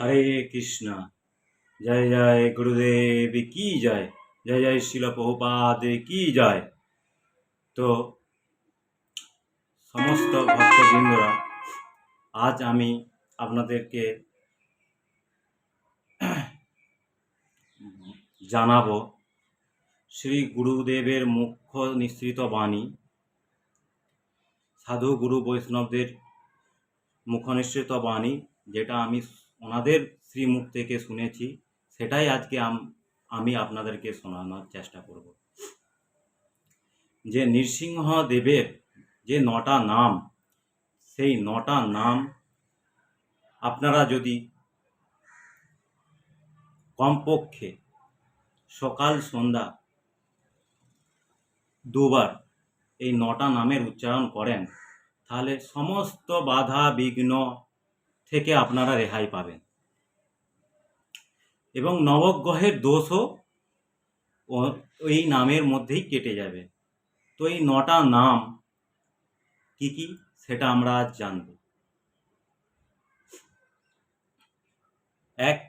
হরে কৃষ্ণ। জয় জয় গুরুদেব কি জয়, জয় জয় শিল প্রভুপাদ কি জয়। তো সমস্ত ভক্তবৃন্দরা, আজ আমি আপনাদেরকে জানাবো শ্রী গুরুদেবের মুখ্য নিঃসৃত বাণী, সাধু গুরু বৈষ্ণবদের মুখনিসৃত বাণী, যেটা আমি ওনাদের শ্রীমুখ থেকে শুনেছি, সেটাই আজকে আমি আপনাদেরকে শোনানোর চেষ্টা করব। যে নৃসিংহদেবের যে 9টা নাম, সেই 9টা নাম আপনারা যদি কমপক্ষে সকাল সন্ধ্যা দুবার এই 9টা নামের উচ্চারণ করেন, তাহলে সমস্ত বাধা বিঘ্ন থেকে আপনারা রেহাই পাবেন এবং নবগ্রহের দোষও এই নামের মধ্যেই কেটে যাবে। তো এই 9টা নাম কি কি সেটা আমরা আজ জানব। 1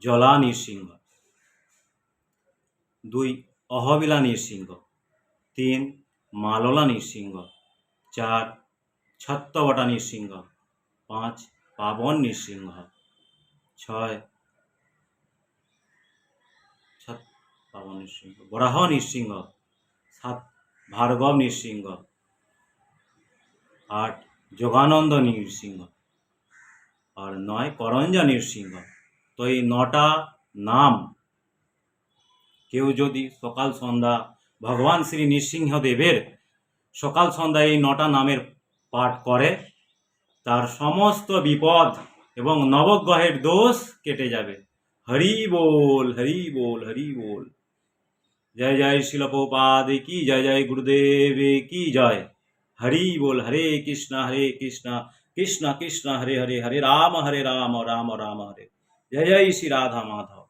জলা নৃসিংহ, 2 অহবিলা নৃসিংহ, 3 মাললা নৃসিংহ, 4 ছত্তবটা নৃসিংহ, 5 পাবন নৃসিংহ, 6 পাবন নৃসিংহ বরাহ নৃসিংহ, 7 ভার্গব নৃসিংহ, 8 যোগানন্দ নৃসিংহ, আর 9 করঞ্জা নৃসিংহ। তো এই 9টা নাম কেউ যদি সকাল সন্ধ্যা ভগবান শ্রী নৃসিংহদেবের সকাল সন্ধ্যা এই 9টা নামের পাঠ করে, তার সমস্ত বিপদ এবং নবগ্রহের দোষ কেটে যাবে। হরি বল, হরি বল, হরি বল। জয় জয় শিল প্রভুপাদ কি জয়, জয় গুরুদেব কি জয়। হরি বল। হরে কৃষ্ণ কৃষ্ণ কৃষ্ণ হরে হরে, হরে রাম রাম রাম হরে। জয় জয় শ্রী রাধা মাধব।